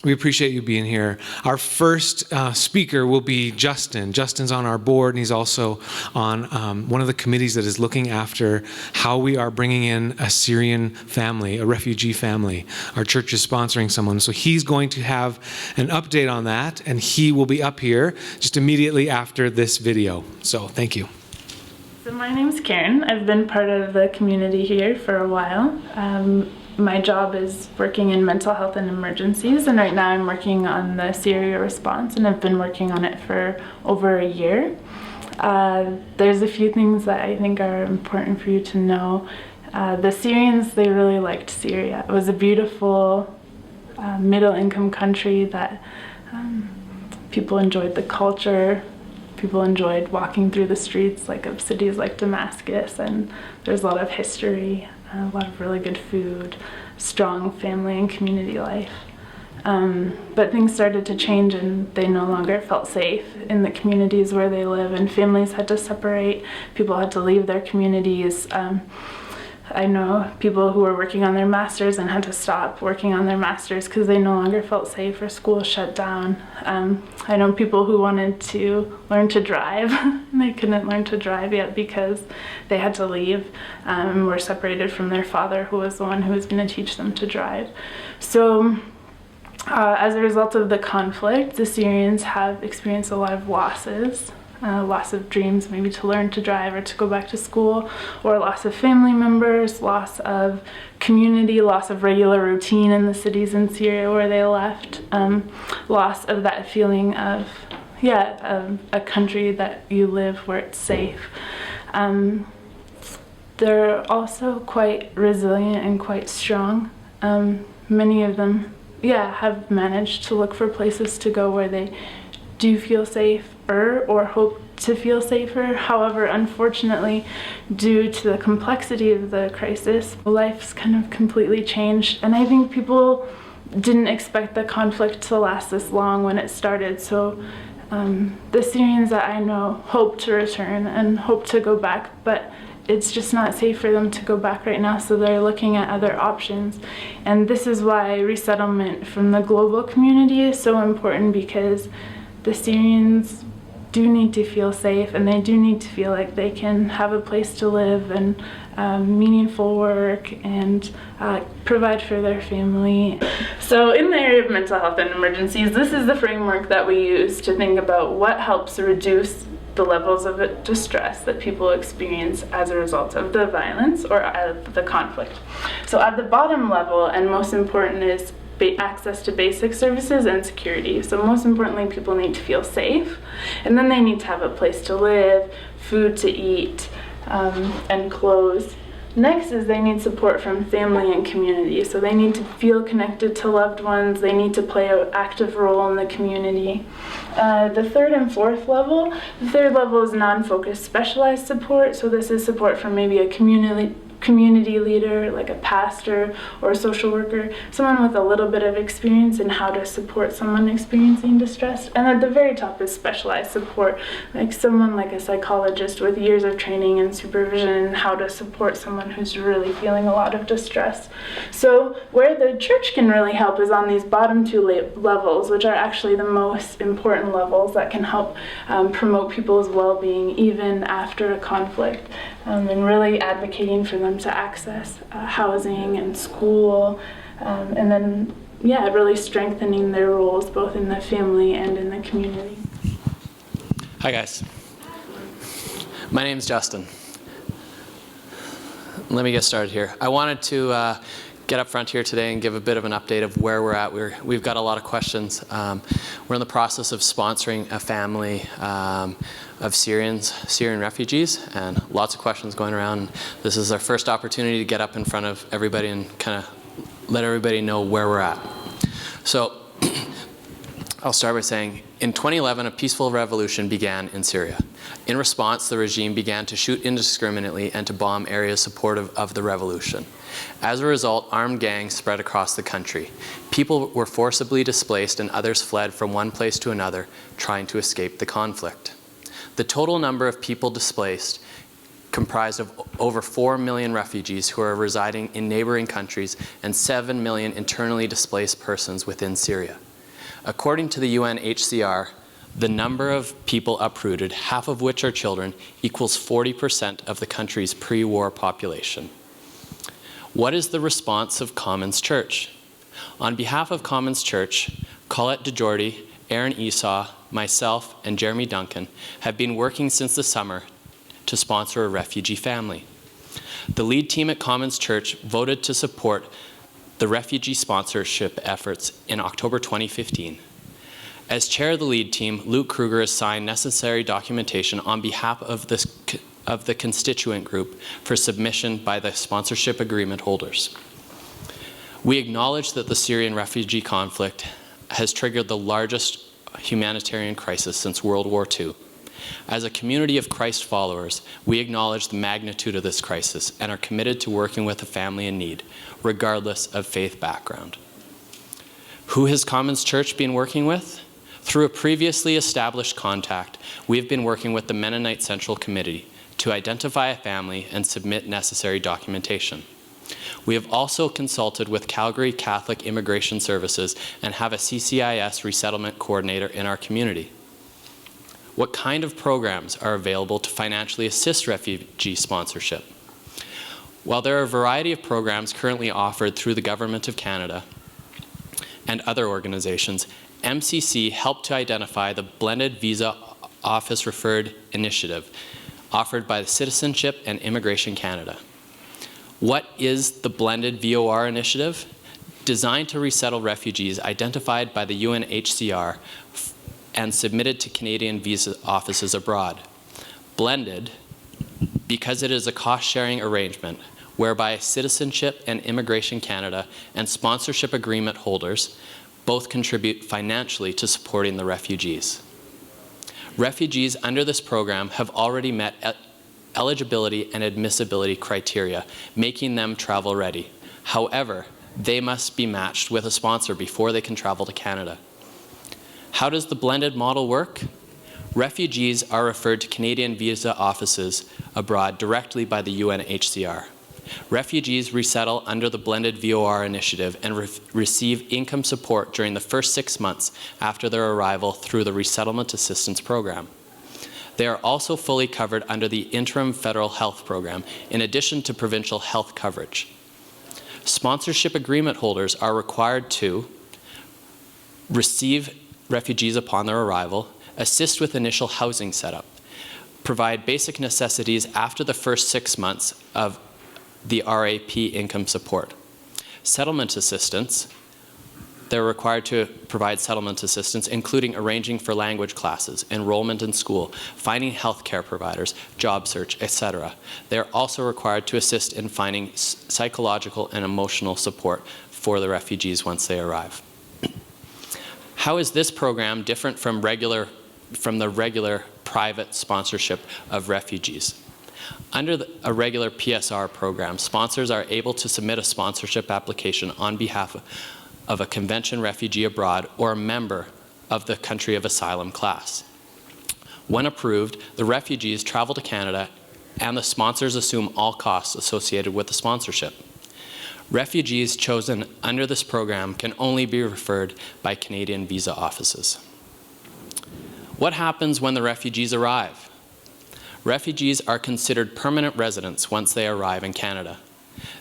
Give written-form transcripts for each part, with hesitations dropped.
We appreciate you being here. Our first speaker will be Justin. Justin's on our board, and he's also on one of the committees that is looking after how we are bringing in a Syrian family, a refugee family. Our church is sponsoring someone, so he's going to have an update on that, and he will be up here just immediately after this video. So thank you. So my name's Karen. I've been part of the community here for a while. My job is working in mental health and emergencies, and right now I'm working on the Syria response, and I've been working on it for over a year. There's a few things that I think are important for you to know. The Syrians, they really liked Syria. It was a beautiful middle-income country that people enjoyed the culture. People enjoyed walking through the streets of cities like Damascus, and there's a lot of history, a lot of really good food, strong family and community life. But things started to change, and they no longer felt safe in the communities where they live, and families had to separate. People had to leave their communities. I know people who were working on their masters and had to stop working on their masters because they no longer felt safe, or schools shut down. I know people who wanted to learn to drive and they couldn't learn to drive yet because they had to leave and were separated from their father, who was the one who was going to teach them to drive. So as a result of the conflict, the Syrians have experienced a lot of losses. Loss of dreams, maybe to learn to drive or to go back to school, or loss of family members, loss of community, loss of regular routine in the cities in Syria where they left, loss of that feeling of, a country that you live where it's safe. They're also quite resilient and quite strong. Many of them, have managed to look for places to go where they do feel safe or hope to feel safer. However, unfortunately, due to the complexity of the crisis, life's kind of completely changed. And I think people didn't expect the conflict to last this long when it started. So the Syrians that I know hope to return and hope to go back, but it's just not safe for them to go back right now, so they're looking at other options. And this is why resettlement from the global community is so important, because the Syrians do need to feel safe, and they do need to feel like they can have a place to live and meaningful work and provide for their family. So in the area of mental health and emergencies, this is the framework that we use to think about what helps reduce the levels of distress that people experience as a result of the violence or of the conflict. So at the bottom level, and most important, is access to basic services and security. So most importantly, people need to feel safe, and then they need to have a place to live, food to eat, and clothes. Next is they need support from family and community. So they need to feel connected to loved ones. They need to play an active role in the community. The third and fourth level, the third level is non-focused specialized support. So this is support from maybe a community leader, like a pastor or a social worker, someone with a little bit of experience in how to support someone experiencing distress. And at the very top is specialized support, like someone like a psychologist with years of training and supervision in how to support someone who's really feeling a lot of distress. So where the church can really help is on these bottom two levels, which are actually the most important levels that can help promote people's well-being even after a conflict, and really advocating for them to access housing and school, and then really strengthening their roles both in the family and in the community. Hi guys, my name is Justin. Let me get started here. I wanted to get up front here today and give a bit of an update of where we're at. We've got a lot of questions. We're in the process of sponsoring a family of Syrian refugees, and lots of questions going around. This is our first opportunity to get up in front of everybody and kind of let everybody know where we're at. So I'll start by saying, in 2011, a peaceful revolution began in Syria. In response, the regime began to shoot indiscriminately and to bomb areas supportive of the revolution. As a result, armed gangs spread across the country. People were forcibly displaced, and others fled from one place to another, trying to escape the conflict. The total number of people displaced comprised of over 4 million refugees who are residing in neighboring countries and 7 million internally displaced persons within Syria. According to the UNHCR, the number of people uprooted, half of which are children, equals 40% of the country's pre-war population. What is the response of Commons Church? On behalf of Commons Church, Colette DeJordy, Aaron Esau, myself, and Jeremy Duncan have been working since the summer to sponsor a refugee family. The lead team at Commons Church voted to support the refugee sponsorship efforts in October 2015. As chair of the lead team, Luke Kruger has signed necessary documentation on behalf of the constituent group for submission by the sponsorship agreement holders. We acknowledge that the Syrian refugee conflict has triggered the largest humanitarian crisis since World War II. As a community of Christ followers, we acknowledge the magnitude of this crisis and are committed to working with a family in need, regardless of faith background. Who has Commons Church been working with? Through a previously established contact, we have been working with the Mennonite Central Committee to identify a family and submit necessary documentation. We have also consulted with Calgary Catholic Immigration Services and have a CCIS resettlement coordinator in our community. What kind of programs are available to financially assist refugee sponsorship? While there are a variety of programs currently offered through the Government of Canada and other organizations, MCC helped to identify the Blended Visa Office Referred Initiative offered by the Citizenship and Immigration Canada. What is the Blended VOR Initiative? Designed to resettle refugees identified by the UNHCR and submitted to Canadian visa offices abroad. Blended, because it is a cost-sharing arrangement whereby Citizenship and Immigration Canada and sponsorship agreement holders both contribute financially to supporting the refugees. Refugees under this program have already met eligibility and admissibility criteria, making them travel ready. However, they must be matched with a sponsor before they can travel to Canada. How does the blended model work? Refugees are referred to Canadian visa offices abroad directly by the UNHCR. Refugees resettle under the Blended VOR Initiative and receive income support during the first 6 months after their arrival through the Resettlement Assistance Program. They are also fully covered under the Interim Federal Health Program, in addition to provincial health coverage. Sponsorship agreement holders are required to receive refugees upon their arrival, assist with initial housing setup, provide basic necessities after the first 6 months of the RAP income support. Settlement assistance, they're required to provide settlement assistance, including arranging for language classes, enrollment in school, finding healthcare providers, job search, etc. They're also required to assist in finding psychological and emotional support for the refugees once they arrive. How is this program different from the regular private sponsorship of refugees? Under a regular PSR program, sponsors are able to submit a sponsorship application on behalf of a convention refugee abroad or a member of the country of asylum class. When approved, the refugees travel to Canada and the sponsors assume all costs associated with the sponsorship. Refugees chosen under this program can only be referred by Canadian visa offices. What happens when the refugees arrive? Refugees are considered permanent residents once they arrive in Canada.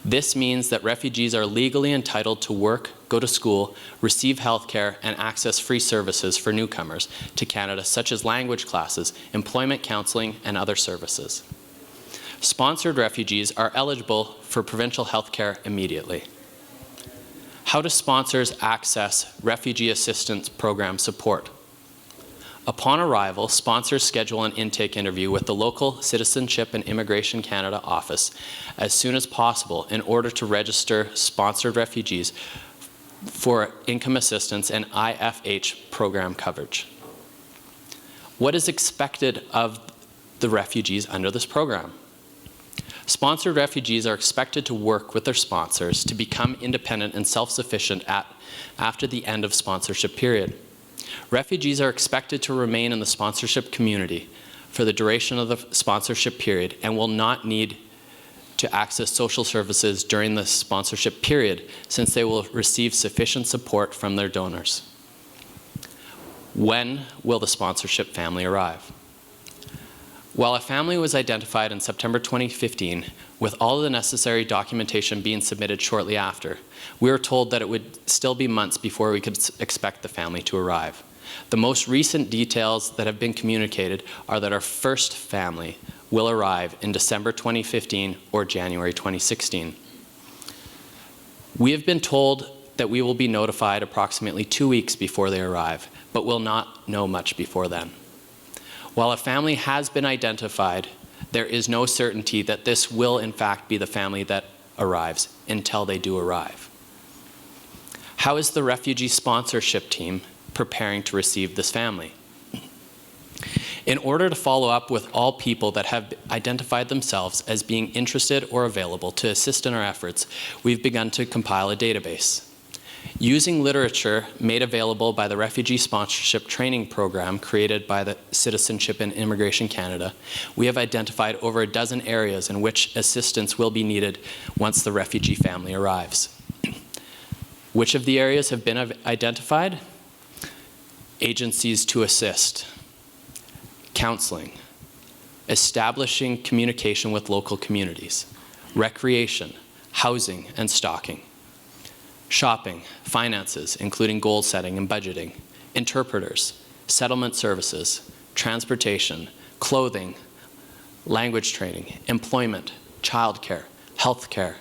This means that refugees are legally entitled to work, go to school, receive health care, and access free services for newcomers to Canada, such as language classes, employment counseling, and other services. Sponsored refugees are eligible for provincial health care immediately. How do sponsors access refugee assistance program support? Upon arrival, sponsors schedule an intake interview with the local Citizenship and Immigration Canada office as soon as possible in order to register sponsored refugees for income assistance and IFH program coverage. What is expected of the refugees under this program? Sponsored refugees are expected to work with their sponsors to become independent and self-sufficient after the end of sponsorship period. Refugees are expected to remain in the sponsorship community for the duration of the sponsorship period and will not need to access social services during the sponsorship period, since they will receive sufficient support from their donors. When will the sponsorship family arrive? While a family was identified in September 2015, with all of the necessary documentation being submitted shortly after, we were told that it would still be months before we could expect the family to arrive. The most recent details that have been communicated are that our first family will arrive in December 2015 or January 2016. We have been told that we will be notified approximately 2 weeks before they arrive, but will not know much before then. While a family has been identified, there is no certainty that this will in fact be the family that arrives until they do arrive. How is the refugee sponsorship team preparing to receive this family? In order to follow up with all people that have identified themselves as being interested or available to assist in our efforts, we've begun to compile a database. Using literature made available by the Refugee Sponsorship Training Program created by the Citizenship and Immigration Canada, we have identified over a dozen areas in which assistance will be needed once the refugee family arrives. Which of the areas have been identified? Agencies to assist, counseling, establishing communication with local communities, recreation, housing and stocking, shopping, finances, including goal setting and budgeting, interpreters, settlement services, transportation, clothing, language training, employment, childcare, healthcare,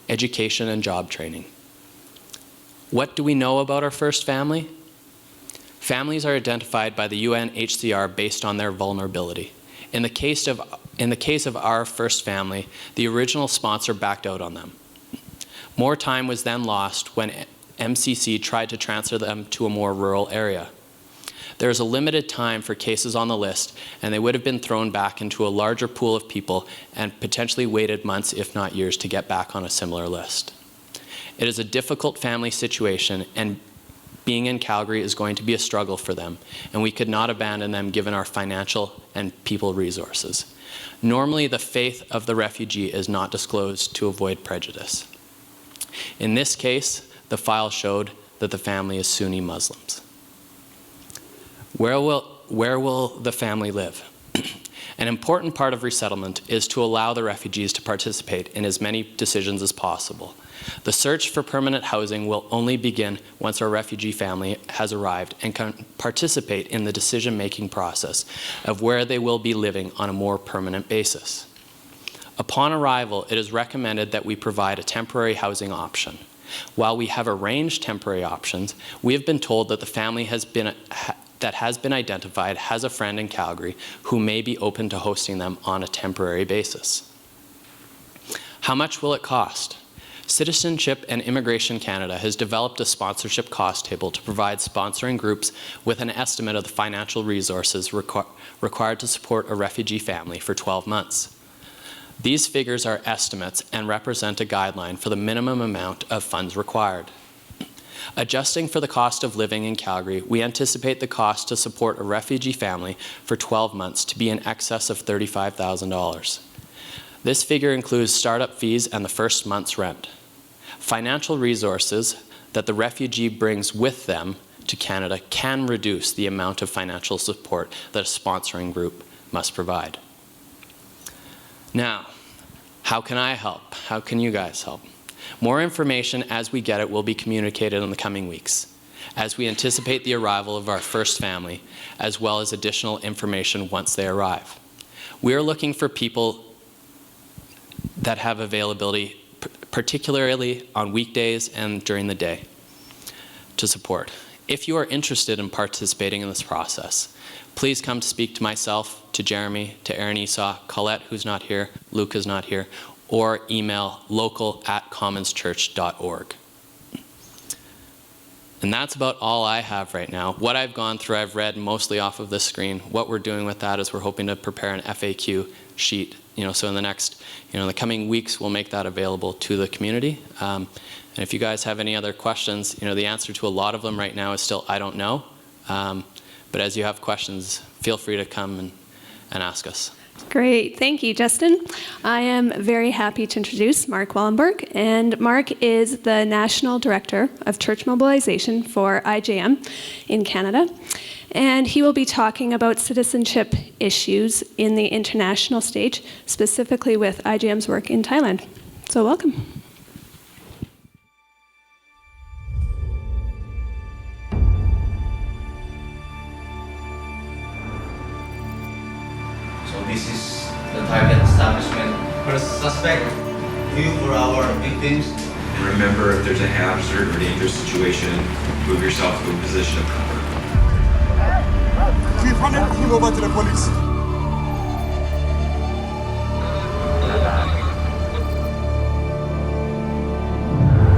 education and job training. What do we know about our first family? Families are identified by the UNHCR based on their vulnerability. In the case of our first family, the original sponsor backed out on them. More time was then lost when MCC tried to transfer them to a more rural area. There is a limited time for cases on the list, and they would have been thrown back into a larger pool of people and potentially waited months, if not years, to get back on a similar list. It is a difficult family situation, and being in Calgary is going to be a struggle for them, and we could not abandon them given our financial and people resources. Normally, the faith of the refugee is not disclosed to avoid prejudice. In this case, the file showed that the family is Sunni Muslims. Where will the family live? An important part of resettlement is to allow the refugees to participate in as many decisions as possible. The search for permanent housing will only begin once our refugee family has arrived and can participate in the decision-making process of where they will be living on a more permanent basis. Upon arrival, it is recommended that we provide a temporary housing option. While we have arranged temporary options, we have been told that the family that has been identified has a friend in Calgary who may be open to hosting them on a temporary basis. How much will it cost? Citizenship and Immigration Canada has developed a sponsorship cost table to provide sponsoring groups with an estimate of the financial resources required to support a refugee family for 12 months. These figures are estimates and represent a guideline for the minimum amount of funds required. Adjusting for the cost of living in Calgary, we anticipate the cost to support a refugee family for 12 months to be in excess of $35,000. This figure includes startup fees and the first month's rent. Financial resources that the refugee brings with them to Canada can reduce the amount of financial support that a sponsoring group must provide. Now, how can I help? How can you guys help? More information as we get it will be communicated in the coming weeks, as we anticipate the arrival of our first family, as well as additional information once they arrive. We are looking for people that have availability, particularly on weekdays and during the day, to support. If you are interested in participating in this process, please come to speak to myself, to Jeremy, to Aaron Esau, Colette, who's not here, Luke is not here, or email local@commonschurch.org. And that's about all I have right now. What I've gone through, I've read mostly off of this screen. What we're doing with that is we're hoping to prepare an FAQ sheet. So in the next, in the coming weeks, we'll make that available to the community. And if you guys have any other questions, the answer to a lot of them right now is still, I don't know. But as you have questions, feel free to come and ask us. Great. Thank you, Justin. I am very happy to introduce Mark Wallenberg. And Mark is the National Director of Church Mobilization for IJM in Canada. And he will be talking about citizenship issues in the international stage, specifically with IJM's work in Thailand. So welcome. This is the target establishment. First suspect, view for our victims. And remember, if there's a hazard or dangerous situation, move yourself to a position of cover. Keep running, you over to the police.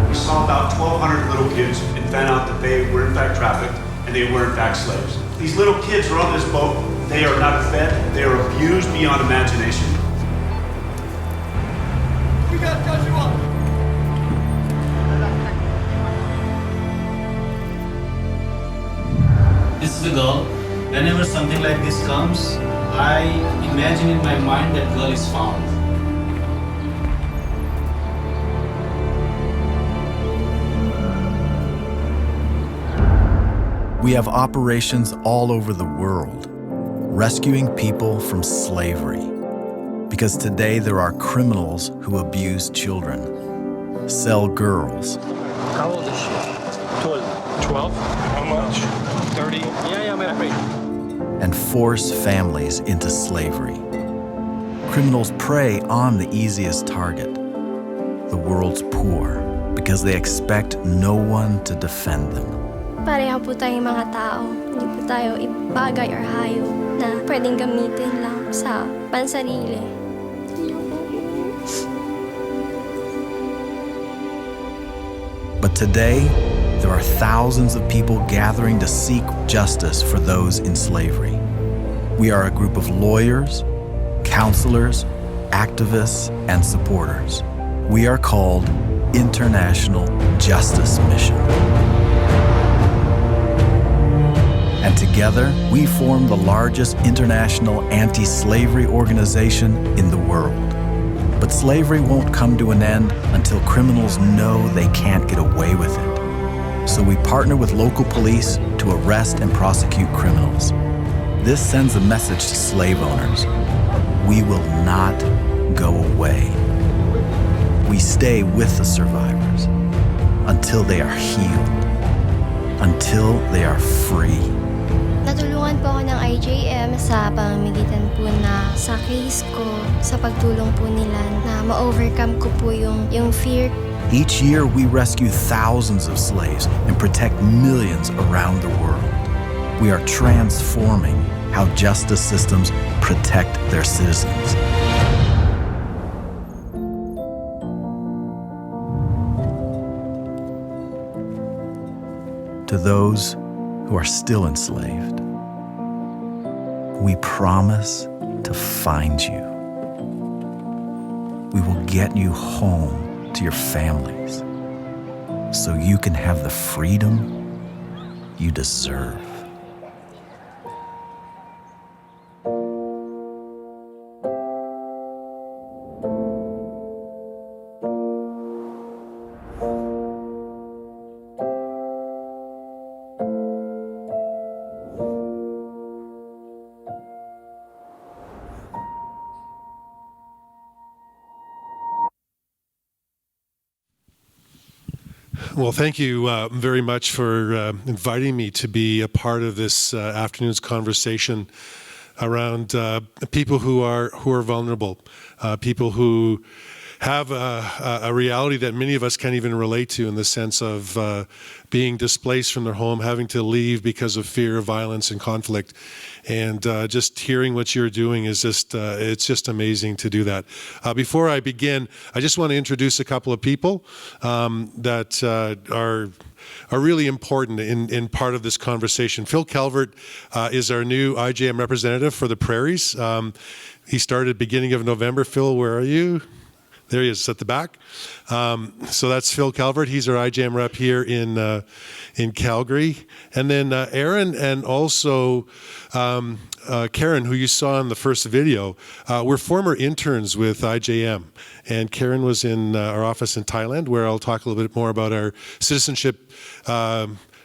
We saw about 1,200 little kids and found out that they were in fact trafficked and they were in fact slaves. These little kids are on this boat. They are not fed. They are abused beyond imagination. We gotta cut you off. This is the girl. Whenever something like this comes, I imagine in my mind that girl is found. We have operations all over the world, rescuing people from slavery. Because today there are criminals who abuse children, sell girls. How old is she? 12. 12? How much? 30? Yeah, I'm afraid. And force families into slavery. Criminals prey on the easiest target, the world's poor, because they expect no one to defend them. Pareho po tayong mga tao. Hindi po tayo bagay or hayop na pwedeng gamitin lang sa pansarili. But today, there are thousands of people gathering to seek justice for those in slavery. We are a group of lawyers, counselors, activists, and supporters. We are called International Justice Mission. And together, we form the largest international anti-slavery organization in the world. But slavery won't come to an end until criminals know they can't get away with it. So we partner with local police to arrest and prosecute criminals. This sends a message to slave owners. We will not go away. We stay with the survivors until they are healed, until they are free. Natulungan po ako ng IJM sa pamamagitan po na sa case ko, sa pagtulong po nila na ma-overcome ko po yung fear. Each year, we rescue thousands of slaves and protect millions around the world. We are transforming how justice systems protect their citizens. To those who are still enslaved, we promise to find you. We will get you home to your families so you can have the freedom you deserve. Well, thank you very much for inviting me to be a part of this afternoon's conversation around people who are vulnerable, people who have a reality that many of us can't even relate to, in the sense of being displaced from their home, having to leave because of fear of violence and conflict. And just hearing what you're doing is just, it's just amazing to do that. Before I begin, I just want to introduce a couple of people that are really important in part of this conversation. Phil Calvert is our new IJM representative for the Prairies. He started beginning of November. Phil, where are you? There he is at the back. So that's Phil Calvert. He's our IJM rep here in Calgary. And then Aaron and also Karen, who you saw in the first video, were former interns with IJM. And Karen was in our office in Thailand, where I'll talk a little bit more about our citizenship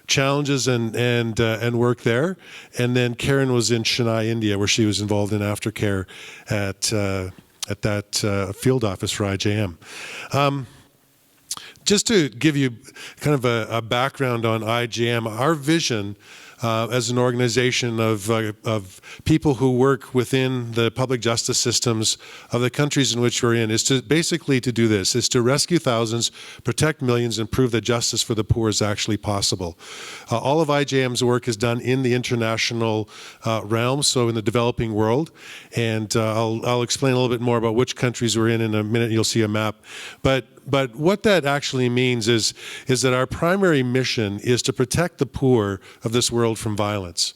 challenges and work there. And then Karen was in Chennai, India, where she was involved in aftercare at that field office for IJM. Just to give you kind of a background on IJM, our vision as an organization of people who work within the public justice systems of the countries in which we're in is to basically to do this, is to rescue thousands, protect millions, and prove that justice for the poor is actually possible. All of IJM's work is done in the international realm, so in the developing world, and I'll explain a little bit more about which countries we're in a minute. You'll see a map. But what that actually means is that our primary mission is to protect the poor of this world from violence.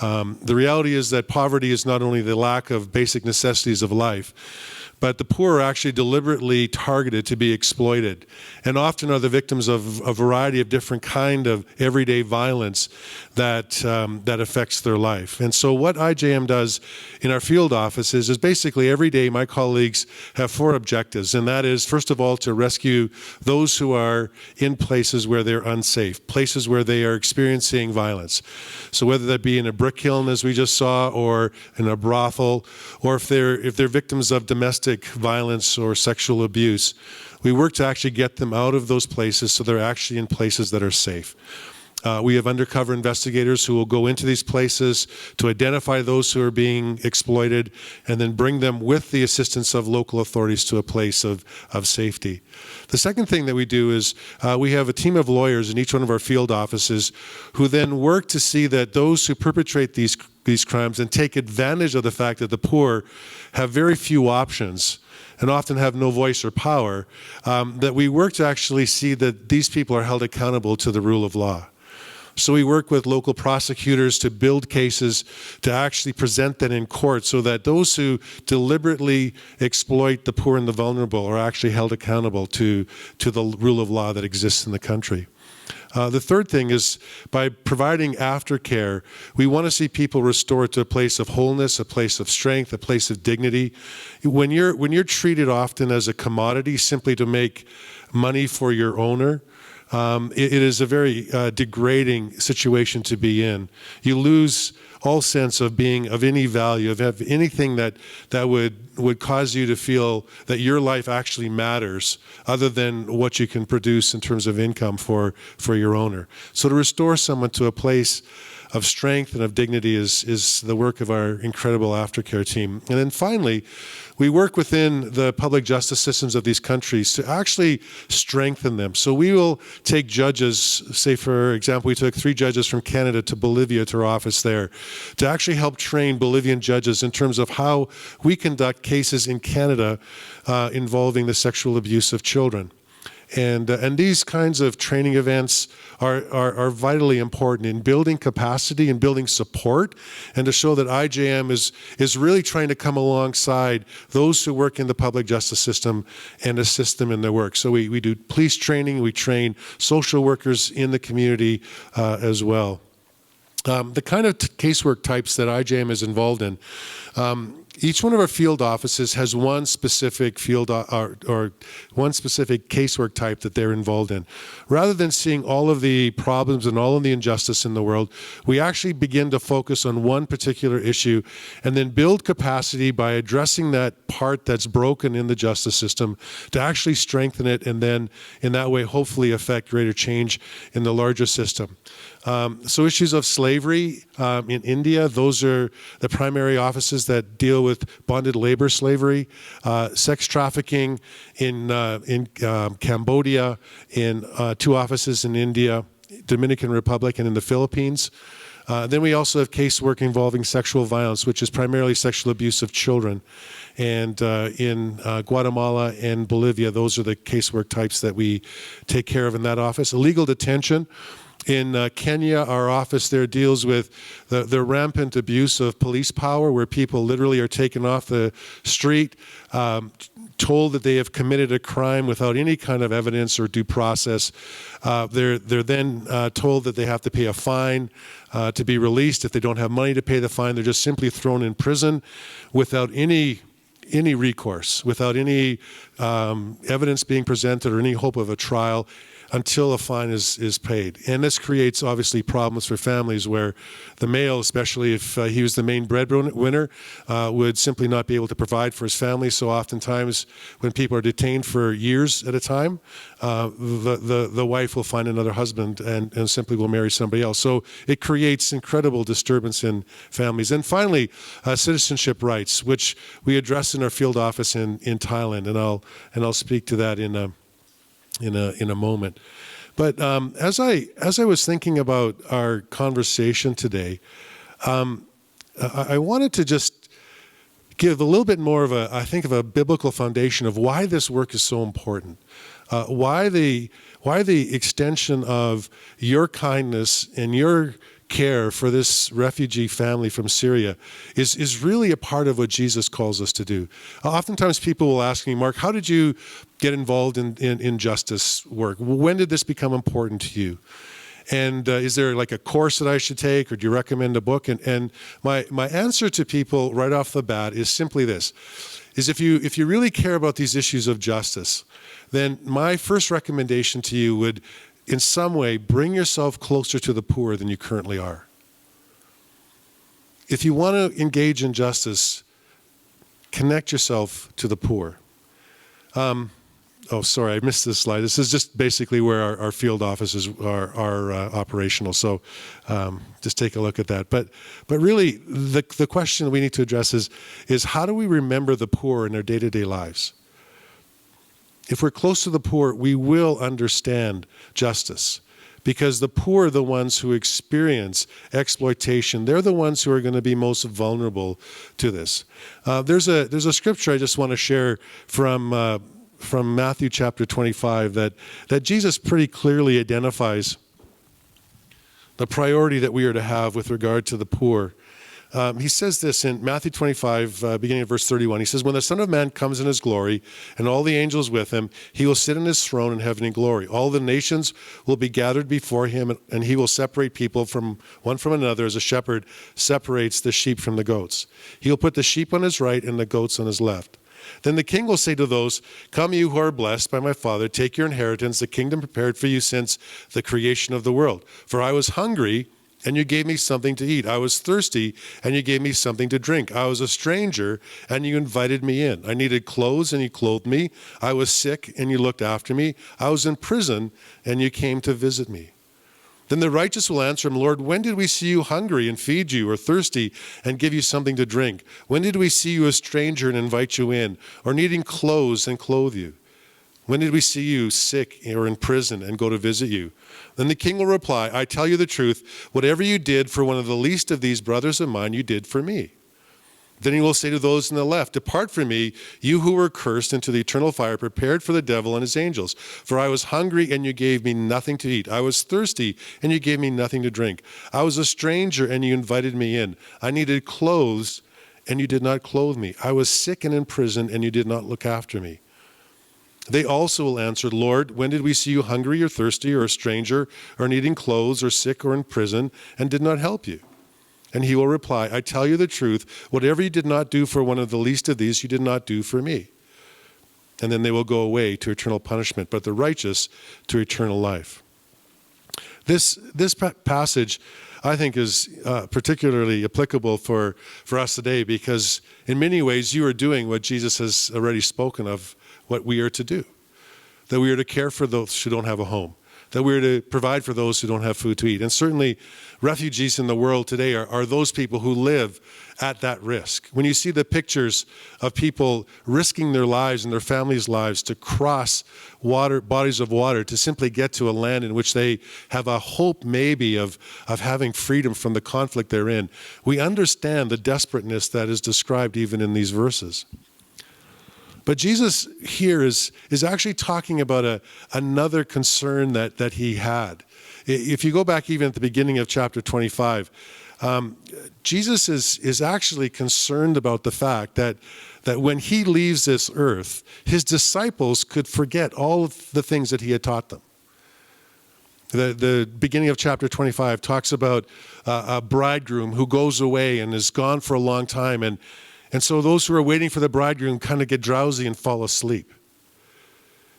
The reality is that poverty is not only the lack of basic necessities of life, but the poor are actually deliberately targeted to be exploited, and often are the victims of a variety of different kind of everyday violence that affects their life. And so what IJM does in our field offices is basically every day my colleagues have 4 objectives, and that is, first of all, to rescue those who are in places where they're unsafe, places where they are experiencing violence. So whether that be in a brick kiln, as we just saw, or in a brothel, or if they're victims of domestic violence or sexual abuse, we work to actually get them out of those places so they're actually in places that are safe. We have undercover investigators who will go into these places to identify those who are being exploited and then bring them with the assistance of local authorities to a place of safety. The second thing that we do is we have a team of lawyers in each one of our field offices who then work to see that those who perpetrate these crimes and take advantage of the fact that the poor have very few options and often have no voice or power, that we work to actually see that these people are held accountable to the rule of law. So we work with local prosecutors to build cases to actually present that in court so that those who deliberately exploit the poor and the vulnerable are actually held accountable to the rule of law that exists in the country. The third thing is by providing aftercare, we want to see people restored to a place of wholeness, a place of strength, a place of dignity. When you're treated often as a commodity simply to make money for your owner, it is a very degrading situation to be in. You lose all sense of being of any value, of anything that would cause you to feel that your life actually matters other than what you can produce in terms of income for your owner. So to restore someone to a place of strength and of dignity is the work of our incredible aftercare team. And then finally, we work within the public justice systems of these countries to actually strengthen them. So we will take judges, say for example, we took 3 judges from Canada to Bolivia to our office there, to actually help train Bolivian judges in terms of how we conduct cases in Canada involving the sexual abuse of children. And these kinds of training events are vitally important in building capacity and building support, and to show that IJM is really trying to come alongside those who work in the public justice system and assist them in their work. So we do police training, we train social workers in the community as well. The kind of casework types that IJM is involved in, each one of our field offices has one specific field or one specific casework type that they're involved in. Rather than seeing all of the problems and all of the injustice in the world, we actually begin to focus on one particular issue and then build capacity by addressing that part that's broken in the justice system to actually strengthen it, and then in that way hopefully affect greater change in the larger system. So issues of slavery in India, those are the primary offices that deal with bonded labor slavery, sex trafficking in Cambodia, in 2 offices in India, Dominican Republic, and in the Philippines. Then we also have casework involving sexual violence, which is primarily sexual abuse of children. And in Guatemala and Bolivia, those are the casework types that we take care of in that office. Illegal detention. In Kenya, our office there deals with the rampant abuse of police power, where people literally are taken off the street, told that they have committed a crime without any kind of evidence or due process. They're then told that they have to pay a fine to be released. If they don't have money to pay the fine, they're just simply thrown in prison without any recourse, without any evidence being presented or any hope of a trial, until a fine is paid. And this creates obviously problems for families where the male, especially if he was the main breadwinner, would simply not be able to provide for his family. So oftentimes when people are detained for years at a time, the wife will find another husband and simply will marry somebody else. So it creates incredible disturbance in families. And finally, citizenship rights, which we address in our field office in Thailand, and I'll speak to that in a moment. But as I was thinking about our conversation today, I wanted to just give a little bit more of a biblical foundation of why this work is so important. Why the extension of your kindness and your care for this refugee family from Syria is really a part of what Jesus calls us to do. Oftentimes people will ask me, Mark, how did you get involved in justice work? When did this become important to you? And is there like a course that I should take, or do you recommend a book? And my answer to people right off the bat is simply this, is if you really care about these issues of justice, then my first recommendation to you would in some way bring yourself closer to the poor than you currently are. If you want to engage in justice, connect yourself to the poor. Oh, sorry, I missed this slide. This is just basically where our field offices are operational. So just take a look at that. But really, the question that we need to address is how do we remember the poor in their day-to-day lives? If we're close to the poor, we will understand justice, because the poor are the ones who experience exploitation. They're the ones who are going to be most vulnerable to this. There's a scripture I just want to share from Matthew chapter 25 that Jesus pretty clearly identifies the priority that we are to have with regard to the poor. He says this in Matthew 25, beginning at verse 31. He says, when the Son of Man comes in his glory and all the angels with him, he will sit on his throne in heaven in glory. All the nations will be gathered before him, and he will separate people one from another as a shepherd separates the sheep from the goats. He will put the sheep on his right and the goats on his left. Then the king will say to those, come you who are blessed by my Father, take your inheritance, the kingdom prepared for you since the creation of the world. For I was hungry, and you gave me something to eat. I was thirsty, and you gave me something to drink. I was a stranger, and you invited me in. I needed clothes, and you clothed me. I was sick, and you looked after me. I was in prison, and you came to visit me. Then the righteous will answer him, Lord, when did we see you hungry and feed you, or thirsty and give you something to drink? When did we see you a stranger and invite you in, or needing clothes and clothe you? When did we see you sick or in prison and go to visit you? Then the king will reply, I tell you the truth, whatever you did for one of the least of these brothers of mine, you did for me. Then he will say to those on the left, depart from me, you who were cursed, into the eternal fire prepared for the devil and his angels. For I was hungry, and you gave me nothing to eat. I was thirsty, and you gave me nothing to drink. I was a stranger, and you invited me in. I needed clothes, and you did not clothe me. I was sick and in prison, and you did not look after me. They also will answer, Lord, when did we see you hungry or thirsty or a stranger or needing clothes or sick or in prison and did not help you? And he will reply, I tell you the truth, whatever you did not do for one of the least of these, you did not do for me. And then they will go away to eternal punishment, but the righteous to eternal life. This passage, I think, is particularly applicable for us today, because in many ways you are doing what Jesus has already spoken of, what we are to do. That we are to care for those who don't have a home. That we are to provide for those who don't have food to eat. And certainly refugees in the world today are those people who live at that risk. When you see the pictures of people risking their lives and their families' lives to cross bodies of water to simply get to a land in which they have a hope maybe of having freedom from the conflict they're in, we understand the desperateness that is described even in these verses. But Jesus here is actually talking about another concern that he had. If you go back even at the beginning of chapter 25, Jesus is actually concerned about the fact that when he leaves this earth, his disciples could forget all of the things that he had taught them. The beginning of chapter 25 talks about a bridegroom who goes away and is gone for a long time. And so those who are waiting for the bridegroom kind of get drowsy and fall asleep.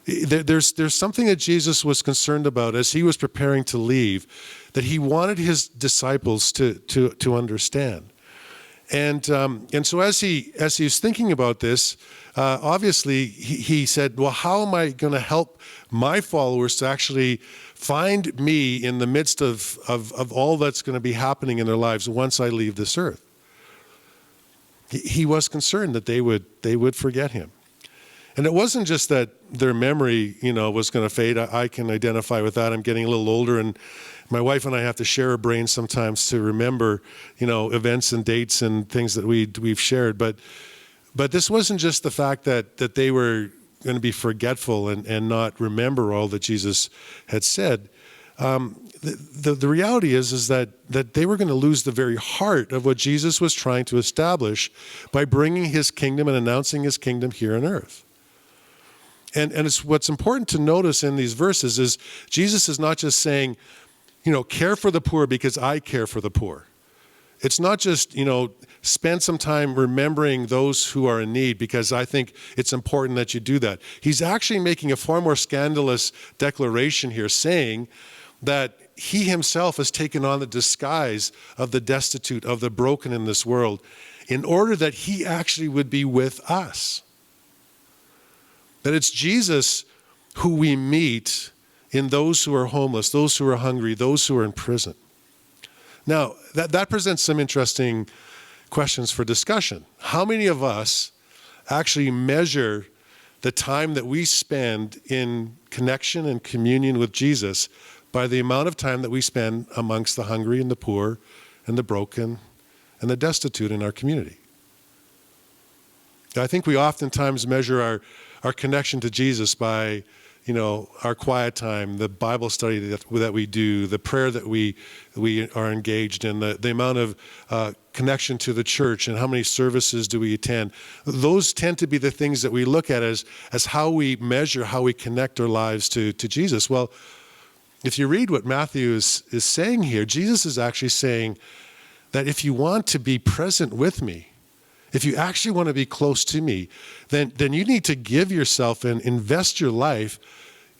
There's something that Jesus was concerned about as he was preparing to leave, that he wanted his disciples to understand. And so as he was thinking about this, obviously he said, well, how am I going to help my followers to actually find me in the midst of all that's going to be happening in their lives once I leave this earth? He was concerned that they would forget him. And it wasn't just that their memory, was going to fade. I can identify with that. I'm getting a little older, and my wife and I have to share a brain sometimes to remember, events and dates and things that we've shared. But this wasn't just the fact that they were going to be forgetful and not remember all that Jesus had said. The reality is that they were going to lose the very heart of what Jesus was trying to establish by bringing his kingdom and announcing his kingdom here on earth. And it's what's important to notice in these verses is Jesus is not just saying, care for the poor because I care for the poor. It's not just, spend some time remembering those who are in need because I think it's important that you do that. He's actually making a far more scandalous declaration here, saying that he himself has taken on the disguise of the destitute, of the broken in this world, in order that he actually would be with us. That it's Jesus who we meet in those who are homeless, those who are hungry, those who are in prison. Now, that presents some interesting questions for discussion. How many of us actually measure the time that we spend in connection and communion with Jesus by the amount of time that we spend amongst the hungry and the poor and the broken and the destitute in our community? I think we oftentimes measure our connection to Jesus by, our quiet time, the Bible study that we do, the prayer that we are engaged in, the amount of connection to the church and how many services do we attend. Those tend to be the things that we look at as how we measure, how we connect our lives to Jesus. Well, if you read what Matthew is saying here, Jesus is actually saying that if you want to be present with me, if you actually want to be close to me, then you need to give yourself and invest your life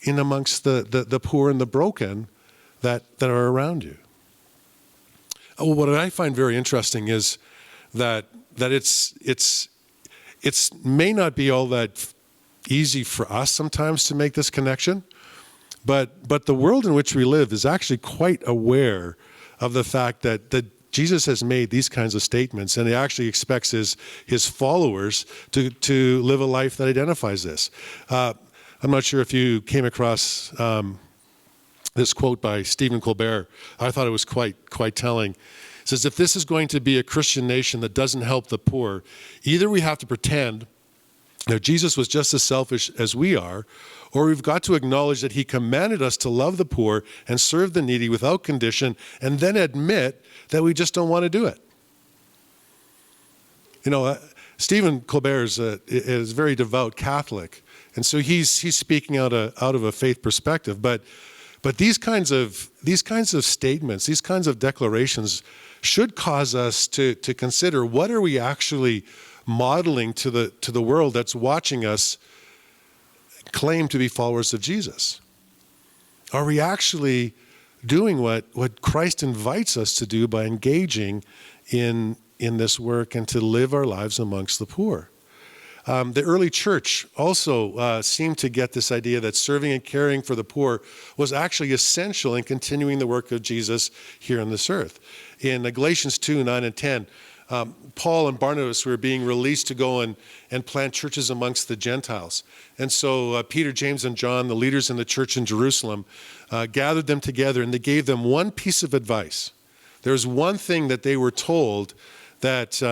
in amongst the poor and the broken that are around you. What I find very interesting is that it's may not be all that easy for us sometimes to make this connection, but the world in which we live is actually quite aware of the fact that Jesus has made these kinds of statements, and he actually expects his followers to live a life that identifies this. I'm not sure if you came across this quote by Stephen Colbert. I thought it was quite telling. It says, if this is going to be a Christian nation that doesn't help the poor, either we have to pretend that Jesus was just as selfish as we are, or we've got to acknowledge that he commanded us to love the poor and serve the needy without condition, and then admit that we just don't want to do it. Stephen Colbert is a very devout Catholic, and so he's speaking out of a faith perspective. But these kinds of statements, these kinds of declarations, should cause us to consider, what are we actually modeling to the world that's watching us claim to be followers of Jesus? Are we actually doing what Christ invites us to do by engaging in this work and to live our lives amongst the poor? The early church also seemed to get this idea that serving and caring for the poor was actually essential in continuing the work of Jesus here on this earth. In Galatians 2, 9 and 10, Paul and Barnabas were being released to go and plant churches amongst the Gentiles. And so Peter, James, and John, the leaders in the church in Jerusalem, gathered them together, and they gave them one piece of advice. There was one thing that they were told that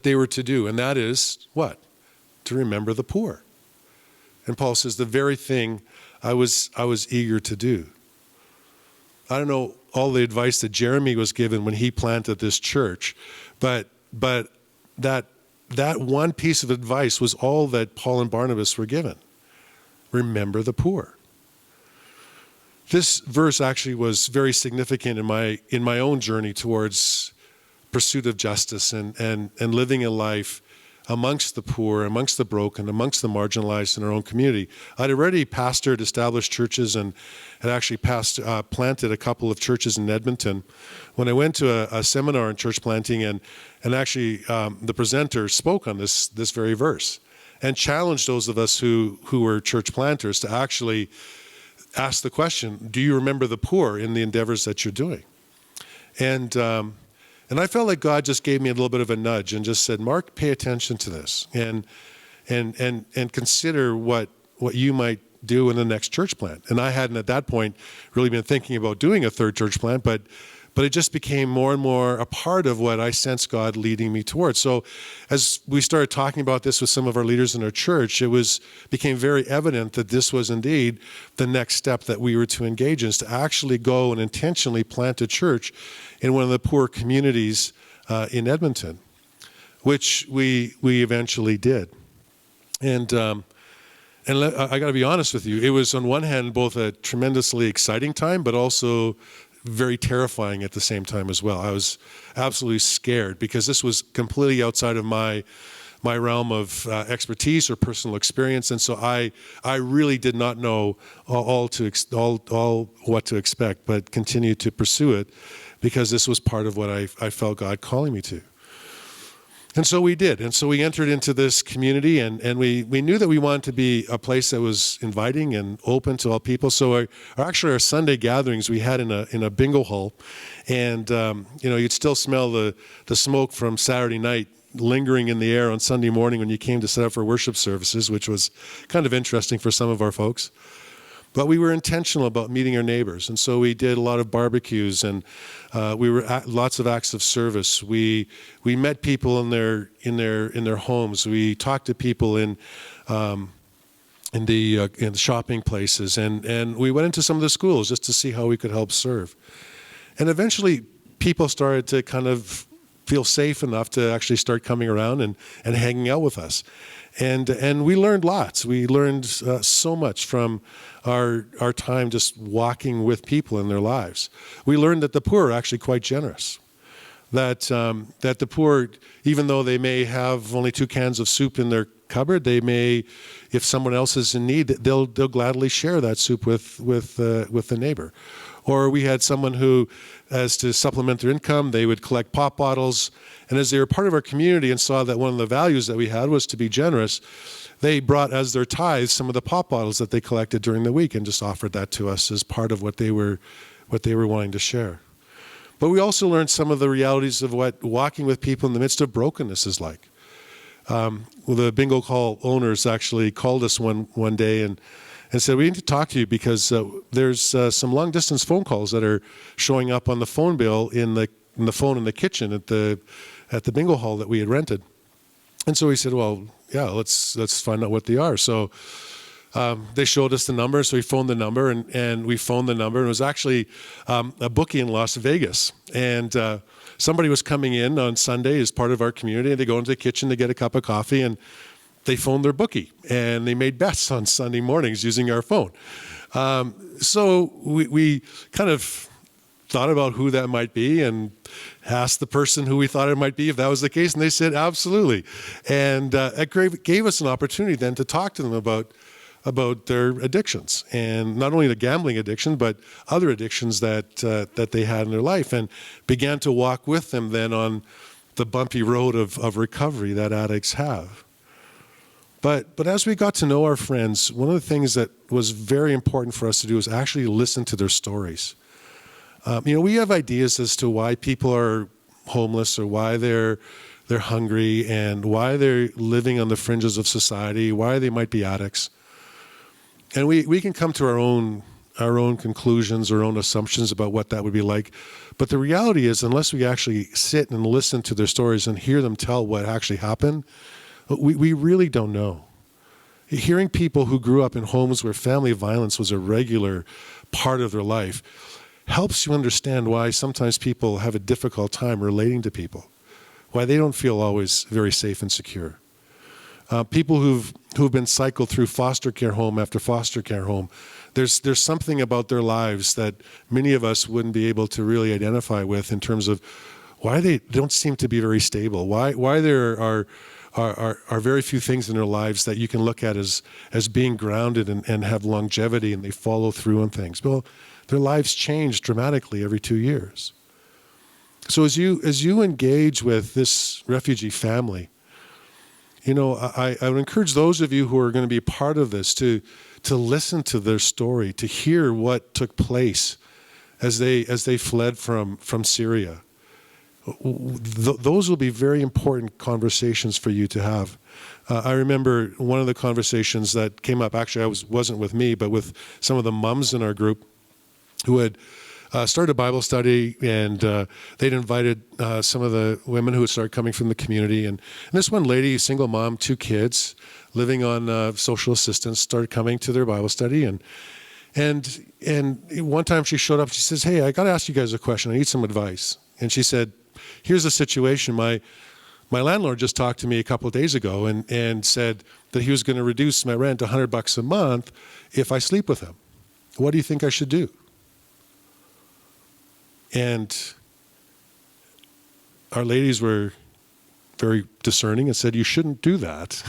they were to do, and that is what? to remember the poor. And Paul says, the very thing I was eager to do. I don't know all the advice that Jeremy was given when he planted this church, but that one piece of advice was all that Paul and Barnabas were given. Remember the poor. This verse actually was very significant in my own journey towards pursuit of justice and living a life amongst the poor, amongst the broken, amongst the marginalized in our own community. I'd already pastored established churches and had actually planted a couple of churches in Edmonton. When I went to a seminar on church planting, and actually the presenter spoke on this very verse and challenged those of us who were church planters to actually ask the question, do you remember the poor in the endeavors that you're doing? And I felt like God just gave me a little bit of a nudge and just said, Mark, pay attention to this and consider what you might do in the next church plant. And I hadn't at that point really been thinking about doing a third church plant, but it just became more and more a part of what I sensed God leading me towards. So as we started talking about this with some of our leaders in our church, became very evident that this was indeed the next step that we were to engage in, is to actually go and intentionally plant a church in one of the poor communities in Edmonton, which we eventually did. And I got to be honest with you, it was on one hand both a tremendously exciting time, but also very terrifying at the same time as well. I was absolutely scared because this was completely outside of my realm of expertise or personal experience, and so I really did not know all what to expect, but continued to pursue it because this was part of what I felt God calling me to. And so we did. And so we entered into this community, and we knew that we wanted to be a place that was inviting and open to all people. So our Sunday gatherings we had in a bingo hall, and you'd still smell the smoke from Saturday night lingering in the air on Sunday morning when you came to set up for worship services, which was kind of interesting for some of our folks. But we were intentional about meeting our neighbors, and so we did a lot of barbecues, and we were at lots of acts of service. We met people in their homes. We talked to people in the shopping places, and we went into some of the schools just to see how we could help serve. And eventually, people started to kind of feel safe enough to actually start coming around and hanging out with us. And we learned lots. We learned so much from our time just walking with people in their lives. We learned that the poor are actually quite generous. That the poor, even though they may have only 2 cans of soup in their cupboard, they may, if someone else is in need, they'll gladly share that soup with the neighbor. Or we had someone who, as to supplement their income, they would collect pop bottles. And as they were part of our community and saw that one of the values that we had was to be generous, they brought as their tithes some of the pop bottles that they collected during the week and just offered that to us as part of what they were wanting to share. But we also learned some of the realities of what walking with people in the midst of brokenness is like. The bingo hall owners actually called us one day and said, we need to talk to you because there's some long distance phone calls that are showing up on the phone bill in the phone in the kitchen at the bingo hall that we had rented. And so we said, well, yeah, let's find out what they are. So they showed us the number, so we phoned the number, and we phoned the number, and it was actually a bookie in Las Vegas. And somebody was coming in on Sunday as part of our community, and they go into the kitchen to get a cup of coffee, and they phoned their bookie, and they made bets on Sunday mornings using our phone. So we kind of thought about who that might be and asked the person who we thought it might be if that was the case, and they said absolutely. And it gave us an opportunity then to talk to them about their addictions, and not only the gambling addiction, but other addictions that they had in their life, and began to walk with them then on the bumpy road of recovery that addicts have. But as we got to know our friends, one of the things that was very important for us to do was actually listen to their stories. We have ideas as to why people are homeless or why they're hungry and why they're living on the fringes of society, why they might be addicts. And we can come to our own conclusions, our own assumptions about what that would be like. But the reality is, unless we actually sit and listen to their stories and hear them tell what actually happened, We really don't know. Hearing people who grew up in homes where family violence was a regular part of their life helps you understand why sometimes people have a difficult time relating to people, why they don't feel always very safe and secure. People who've been cycled through foster care home after foster care home, there's something about their lives that many of us wouldn't be able to really identify with in terms of why they don't seem to be very stable, why there are very few things in their lives that you can look at as being grounded and have longevity, and they follow through on things. Well, their lives change dramatically every 2 years. So as you engage with this refugee family, I would encourage those of you who are going to be part of this to listen to their story, to hear what took place as they fled from Syria. Those will be very important conversations for you to have. I remember one of the conversations that came up, actually wasn't with me, but with some of the mums in our group who had started a Bible study, and they'd invited some of the women who had started coming from the community. And this one lady, single mom, 2 kids, living on social assistance, started coming to their Bible study. And one time she showed up, she says, "Hey, I got to ask you guys a question. I need some advice." And she said, "Here's the situation. My landlord just talked to me a couple of days ago and said that he was going to reduce my rent $100 a month if I sleep with him. What do you think I should do?" And our ladies were very discerning and said, "You shouldn't do that.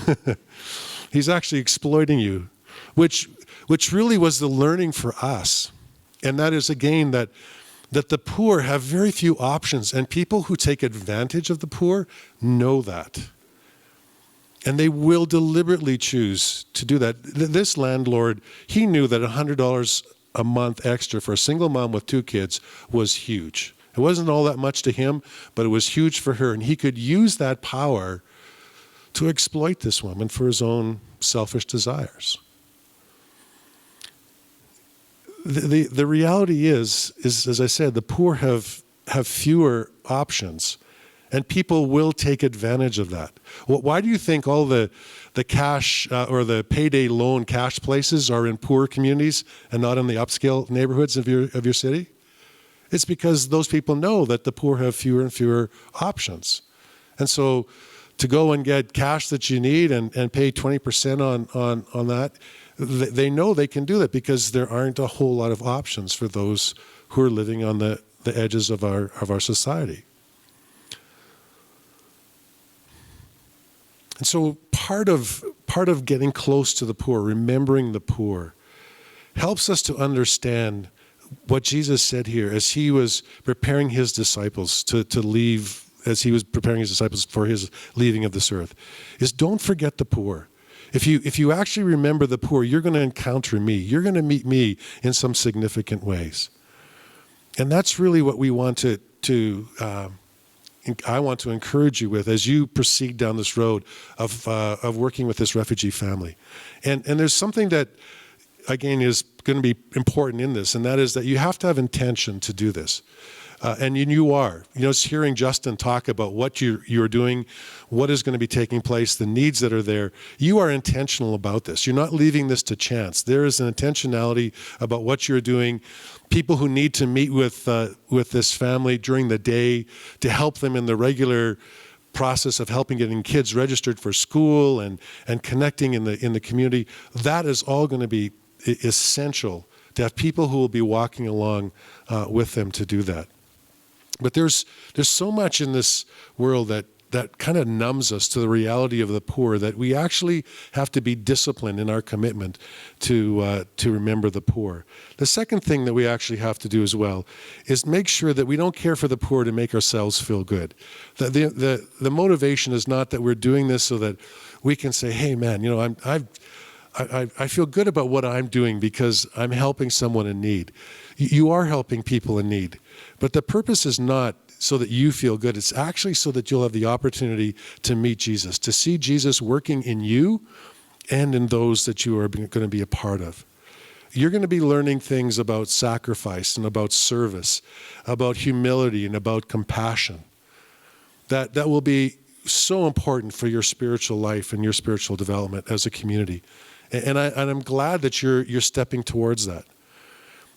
He's actually exploiting you," which really was the learning for us. And that is, again, that the poor have very few options, and people who take advantage of the poor know that. And they will deliberately choose to do that. This landlord, he knew that $100 a month extra for a single mom with 2 kids was huge. It wasn't all that much to him, but it was huge for her. And he could use that power to exploit this woman for his own selfish desires. The reality is, as I said, the poor have fewer options, and people will take advantage of that. Why do you think all the cash or the payday loan cash places are in poor communities and not in the upscale neighborhoods of your city? It's because those people know that the poor have fewer and fewer options. And so to go and get cash that you need and pay 20% on that, they know they can do that because there aren't a whole lot of options for those who are living on the edges of our society. And so part of getting close to the poor, remembering the poor, helps us to understand what Jesus said here as he was preparing his disciples to leave, as he was preparing his disciples for his leaving of this earth, is don't forget the poor. If you actually remember the poor, you're going to encounter me. You're going to meet me in some significant ways. And that's really what we want I want to encourage you with as you proceed down this road of working with this refugee family. And there's something that, again, is going to be important in this, and that is that you have to have intention to do this. And you are. Just hearing Justin talk about what you're doing, what is going to be taking place, the needs that are there, you are intentional about this. You're not leaving this to chance. There is an intentionality about what you're doing. People who need to meet with this family during the day to help them in the regular process of helping getting kids registered for school and connecting in the community, that is all going to be essential to have people who will be walking along with them to do that. But there's so much in this world that kind of numbs us to the reality of the poor that we actually have to be disciplined in our commitment to remember the poor. The second thing that we actually have to do as well is make sure that we don't care for the poor to make ourselves feel good. The motivation is not that we're doing this so that we can say, "Hey, man, I feel good about what I'm doing because I'm helping someone in need." You are helping people in need. But the purpose is not so that you feel good. It's actually so that you'll have the opportunity to meet Jesus, to see Jesus working in you and in those that you are going to be a part of. You're going to be learning things about sacrifice and about service, about humility and about compassion that will be so important for your spiritual life and your spiritual development as a community. And I'm glad that you're stepping towards that.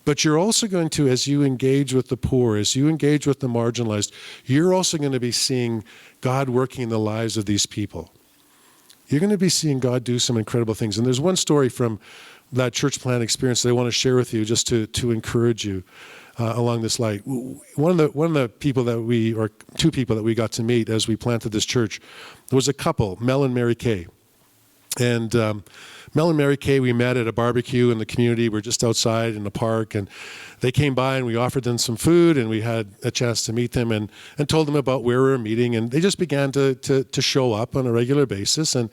But you're also going to, as you engage with the poor, as you engage with the marginalized, you're also going to be seeing God working in the lives of these people. You're going to be seeing God do some incredible things. And there's one story from that church plant experience that I want to share with you just to encourage you along this line. One of the people that or two people that we got to meet as we planted this church was a couple, Mel and Mary Kay. And Mel and Mary Kay, we met at a barbecue in the community. We're just outside in the park, and they came by and we offered them some food, and we had a chance to meet them and told them about where we were meeting, and they just began to show up on a regular basis, and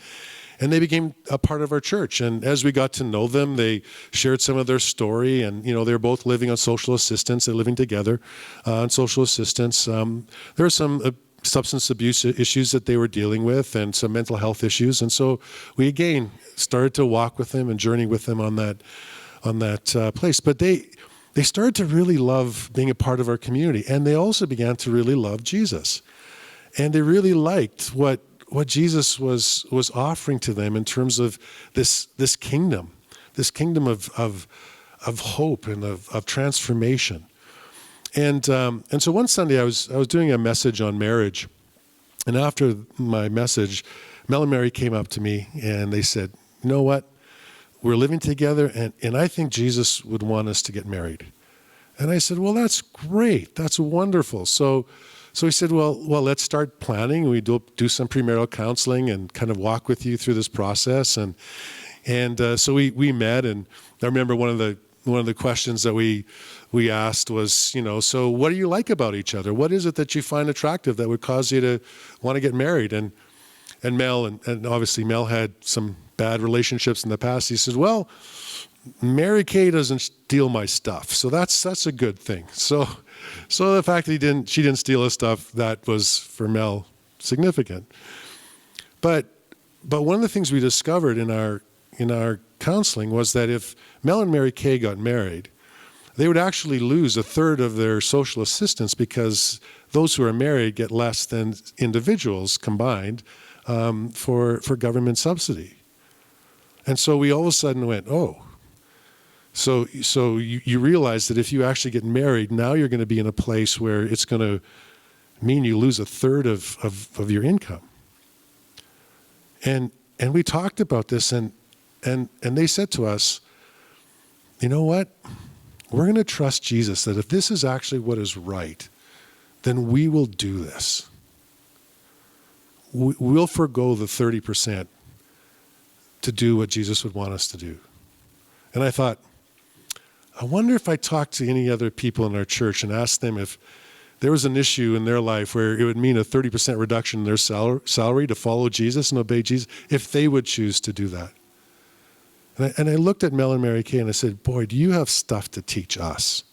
they became a part of our church. And as we got to know them, they shared some of their story, and they're both living on social assistance. They're living together on social assistance. There are some substance abuse issues that they were dealing with and some mental health issues. And so we again started to walk with them and journey with them on that place. But they started to really love being a part of our community, and they also began to really love Jesus. And they really liked what Jesus was offering to them in terms of this kingdom of hope and of transformation. And so one Sunday I was doing a message on marriage, and after my message, Mel and Mary came up to me and they said, "You know what? We're living together, and I think Jesus would want us to get married." And I said, "Well, that's great. That's wonderful." So he said, well, let's start planning. We do some premarital counseling and kind of walk with you through this process. And so we met, and I remember one of the questions that we asked was, so what do you like about each other? What is it that you find attractive that would cause you to want to get married? And Mel, and obviously Mel had some bad relationships in the past. He said, "Well, Mary Kay doesn't steal my stuff, so that's a good thing." So the fact that she didn't steal his stuff, that was for Mel significant. But one of the things we discovered in our counseling was that if Mel and Mary Kay got married, they would actually lose a third of their social assistance because those who are married get less than individuals combined for government subsidy. And so we all of a sudden went, oh. So you realize that if you actually get married, now you're going to be in a place where it's going to mean you lose a third of your income. And we talked about this, and they said to us, "You know what? We're going to trust Jesus that if this is actually what is right, then we will do this. We'll forgo the 30% to do what Jesus would want us to do." And I thought, I wonder if I talked to any other people in our church and asked them if there was an issue in their life where it would mean a 30% reduction in their salary to follow Jesus and obey Jesus, if they would choose to do that. And I looked at Mel and Mary Kay and I said, "Boy, do you have stuff to teach us?"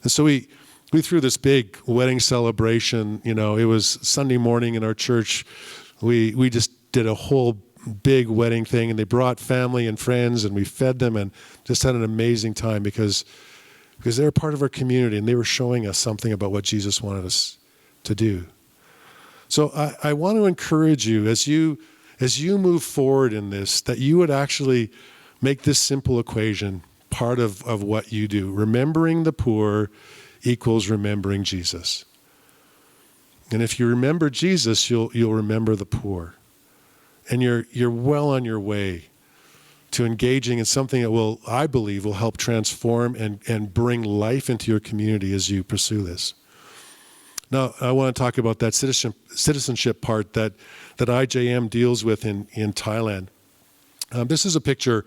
And so we threw this big wedding celebration. It was Sunday morning in our church. We just did a whole big wedding thing, and they brought family and friends, and we fed them and just had an amazing time because they're part of our community, and they were showing us something about what Jesus wanted us to do. So I want to encourage you as you move forward in this, that you would actually make this simple equation part of what you do. Remembering the poor equals remembering Jesus. And if you remember Jesus, you'll remember the poor. And you're well on your way to engaging in something that I believe will help transform and bring life into your community as you pursue this. Now, I want to talk about that citizenship part that IJM deals with in Thailand. This is a picture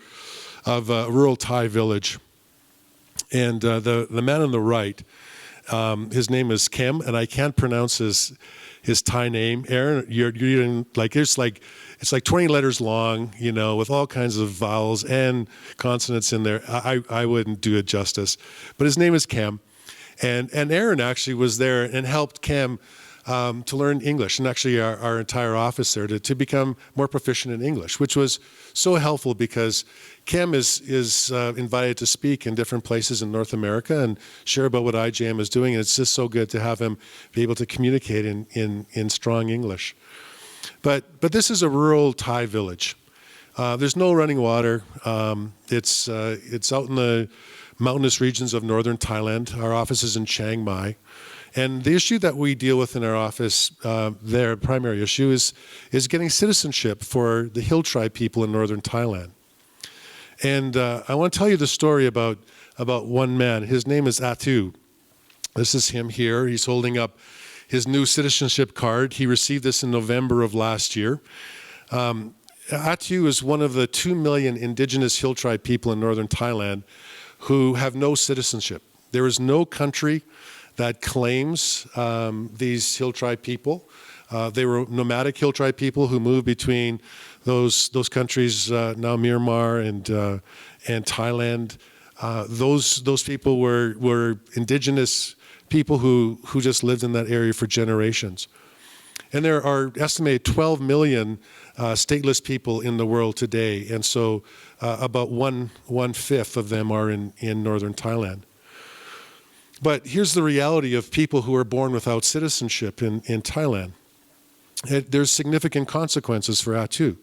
of a rural Thai village. And the man on the right, his name is Kem, and I can't pronounce his Thai name. Aaron, you're it's like 20 letters long, with all kinds of vowels and consonants in there. I wouldn't do it justice. But his name is Kem. And Aaron actually was there and helped Kem to learn English, and actually our entire office there to become more proficient in English, which was so helpful because Cam is invited to speak in different places in North America and share about what IJM is doing, and it's just so good to have him be able to communicate in strong English. But this is a rural Thai village. There's no running water. It's out in the mountainous regions of northern Thailand. Our office is in Chiang Mai. And the issue that we deal with in our office, their primary issue, is getting citizenship for the Hill tribe people in northern Thailand. And I want to tell you the story about one man. His name is Atu. This is him here. He's holding up his new citizenship card. He received this in November of last year. Atu is one of the 2 million indigenous Hill tribe people in northern Thailand who have no citizenship. There is no country that claims these Hill tribe people. They were nomadic Hill tribe people who moved between those countries, now Myanmar and Thailand. Those people were indigenous people who just lived in that area for generations. And there are estimated 12 million stateless people in the world today, and so about one-fifth of them are in northern Thailand. But here's the reality of people who are born without citizenship in Thailand. There's significant consequences for Atu.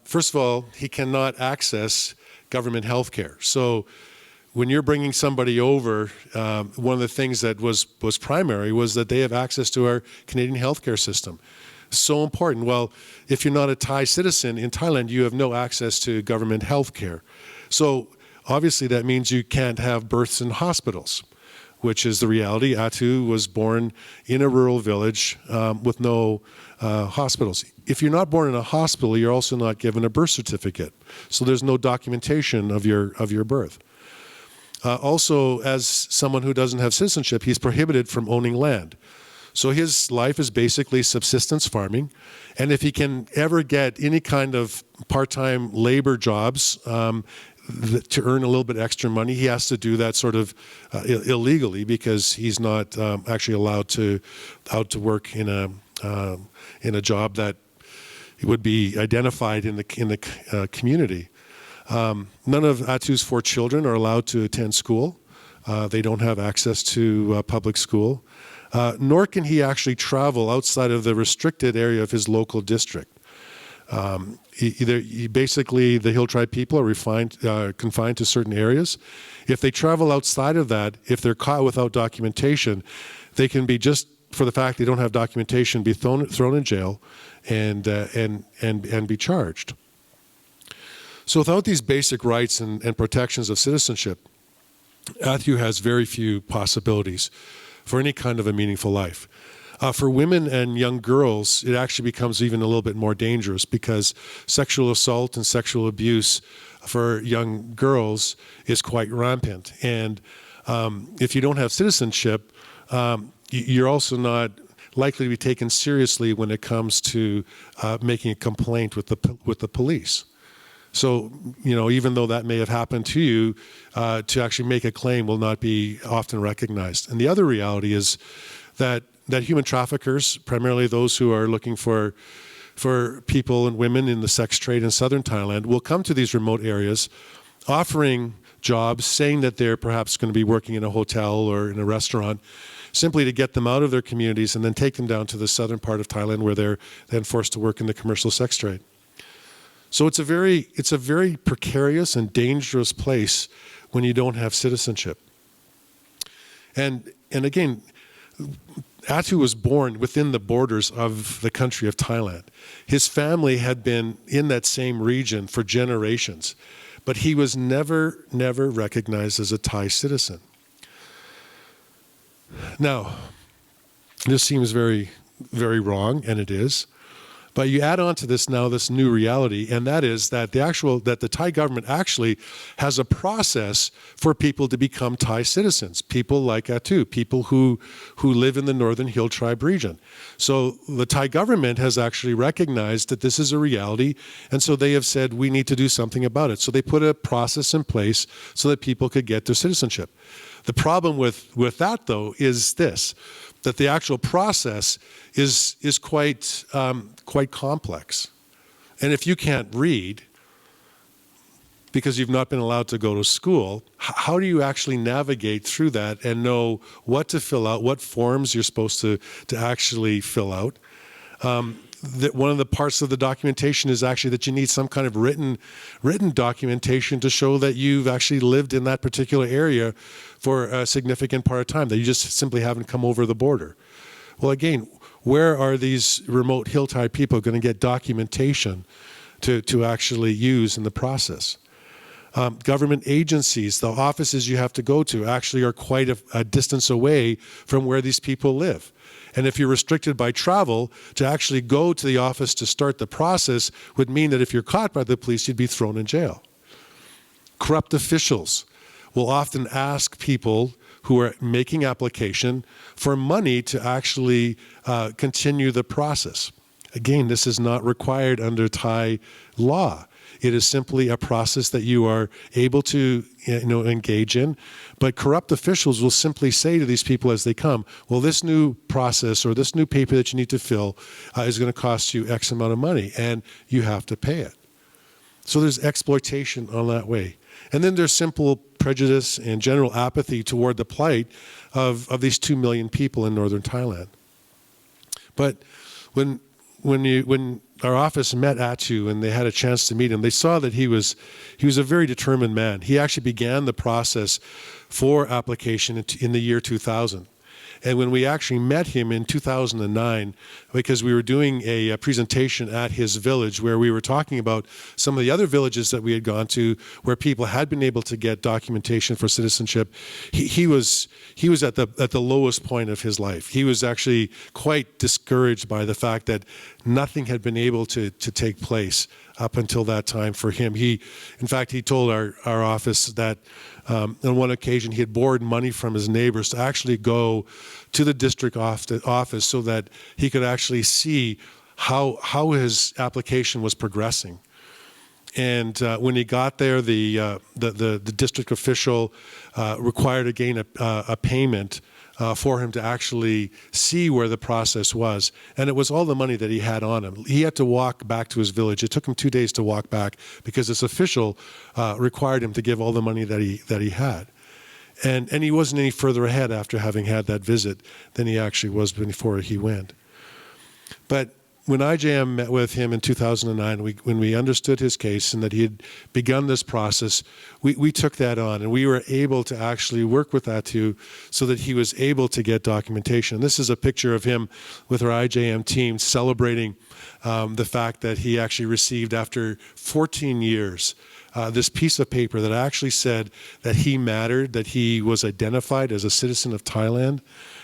First of all, he cannot access government health care. So when you're bringing somebody over, one of the things that was primary was that they have access to our Canadian healthcare system. So important. Well, if you're not a Thai citizen in Thailand, you have no access to government health care. So obviously that means you can't have births in hospitals, which is the reality. Atu was born in a rural village with no hospitals. If you're not born in a hospital, you're also not given a birth certificate. So there's no documentation of your birth. Also, as someone who doesn't have citizenship, he's prohibited from owning land. So his life is basically subsistence farming. And if he can ever get any kind of part-time labor jobs to earn a little bit extra money, he has to do that sort of illegally because he's not actually allowed to work in a job that would be identified in the community. None of Atu's 4 children are allowed to attend school. They don't have access to public school. Nor can he actually travel outside of the restricted area of his local district. Basically, the Hill tribe people are confined to certain areas. If they travel outside of that, if they're caught without documentation, they can be, just for the fact they don't have documentation, be thrown in jail and be charged. So without these basic rights and protections of citizenship, Atu has very few possibilities for any kind of a meaningful life. For women and young girls, it actually becomes even a little bit more dangerous because sexual assault and sexual abuse for young girls is quite rampant. And if you don't have citizenship, you're also not likely to be taken seriously when it comes to making a complaint with the police. So, even though that may have happened to you, to actually make a claim will not be often recognized. And the other reality is that human traffickers, primarily those who are looking for people and women in the sex trade in southern Thailand, will come to these remote areas offering jobs, saying that they're perhaps going to be working in a hotel or in a restaurant, simply to get them out of their communities and then take them down to the southern part of Thailand where they're then forced to work in the commercial sex trade. So it's a very precarious and dangerous place when you don't have citizenship. And again, Atu was born within the borders of the country of Thailand. His family had been in that same region for generations, but he was never recognized as a Thai citizen. Now, this seems very, very wrong, and it is. But you add on to this now this new reality, and that is that the Thai government actually has a process for people to become Thai citizens, people like Atu, people who live in the Northern Hill Tribe region. So the Thai government has actually recognized that this is a reality, and so they have said we need to do something about it. So they put a process in place so that people could get their citizenship. The problem with that, though, is this. that the actual process is quite complex. And if you can't read, because you've not been allowed to go to school, how do you actually navigate through that and know what to fill out, what forms you're supposed to actually fill out? That one of the parts of the documentation is actually that you need some kind of written documentation to show that you've actually lived in that particular area for a significant part of time, that you just simply haven't come over the border. Well, again, where are these remote hilltide people going to get documentation to actually use in the process? Government agencies, the offices you have to go to, actually are quite a distance away from where these people live. And if you're restricted by travel, to actually go to the office to start the process would mean that if you're caught by the police, you'd be thrown in jail. Corrupt officials will often ask people who are making application for money to actually continue the process. Again, this is not required under Thai law. It is simply a process that you are able to engage in. But corrupt officials will simply say to these people as they come, well, this new process or this new paper that you need to fill is going to cost you X amount of money, and you have to pay it. So there's exploitation on that way. And then there's simple prejudice and general apathy toward the plight of these 2 million people in northern Thailand. But when our office met Atu and they had a chance to meet him, they saw that he was a very determined man. He actually began the process for application in the year 2000. And when we actually met him in 2009, because we were doing a presentation at his village where we were talking about some of the other villages that we had gone to where people had been able to get documentation for citizenship, he was at the lowest point of his life. He was actually quite discouraged by the fact that nothing had been able to take place up until that time for him. In fact, he told our office that on one occasion he had borrowed money from his neighbors to actually go to the district office so that he could actually see how his application was progressing. And when he got there, the district official required again a payment for him to actually see where the process was. And it was all the money that he had on him. He had to walk back to his village. It took him 2 days to walk back because this official required him to give all the money that he had. And he wasn't any further ahead after having had that visit than he actually was before he went. But when IJM met with him in 2009, when we understood his case and that he had begun this process, we took that on and we were able to actually work with Atu so that he was able to get documentation. This is a picture of him with our IJM team celebrating the fact that he actually received, after 14 years, this piece of paper that actually said that he mattered, that he was identified as a citizen of Thailand,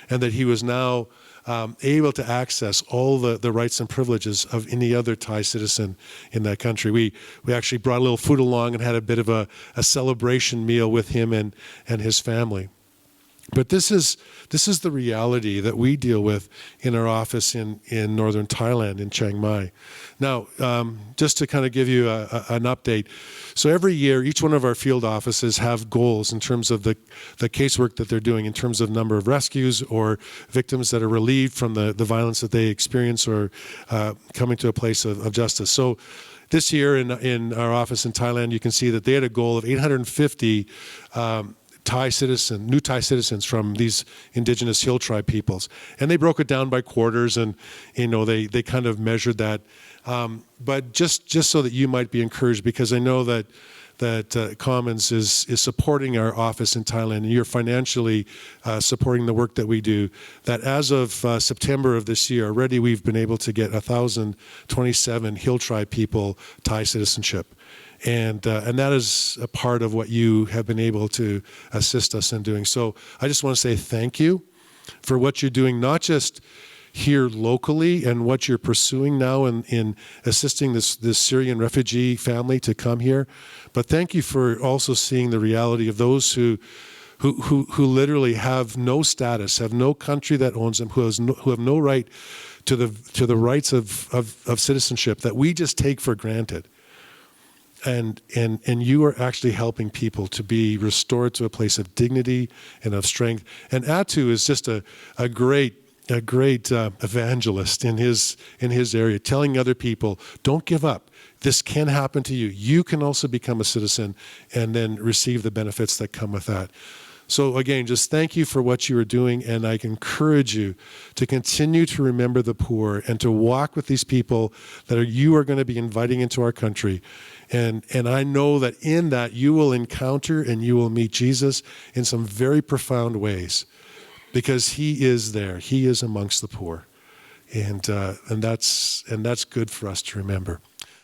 and that he was now able to access all the rights and privileges of any other Thai citizen in that country. We actually brought a little food along and had a bit of a celebration meal with him and his family. But this is the reality that we deal with in our office in northern Thailand, in Chiang Mai. Now, just to kind of give you an update, so every year each one of our field offices have goals in terms of the casework that they're doing, in terms of number of rescues or victims that are relieved from the violence that they experience or coming to a place of justice. So this year in our office in Thailand, you can see that they had a goal of 850 new Thai citizens from these indigenous hill tribe peoples. And they broke it down by quarters and, they kind of measured that. But just so that you might be encouraged, because I know that Commons is supporting our office in Thailand, and you're financially supporting the work that we do, that as of September of this year, already we've been able to get 1,027 hill tribe people Thai citizenship. And that is a part of what you have been able to assist us in doing. So I just want to say thank you for what you're doing, not just here locally and what you're pursuing now in assisting this Syrian refugee family to come here, but thank you for also seeing the reality of those who literally have no status, have no country that owns them, who have no right to the rights of citizenship that we just take for granted. And you are actually helping people to be restored to a place of dignity and of strength. And Atu is just a great evangelist in his area, telling other people, don't give up. This can happen to you. You can also become a citizen and then receive the benefits that come with that. So again, just thank you for what you are doing, and I encourage you to continue to remember the poor and to walk with these people that you are going to be inviting into our country. And I know that in that you will encounter and you will meet Jesus in some very profound ways, because he is there. He is amongst the poor. And that's good for us to remember.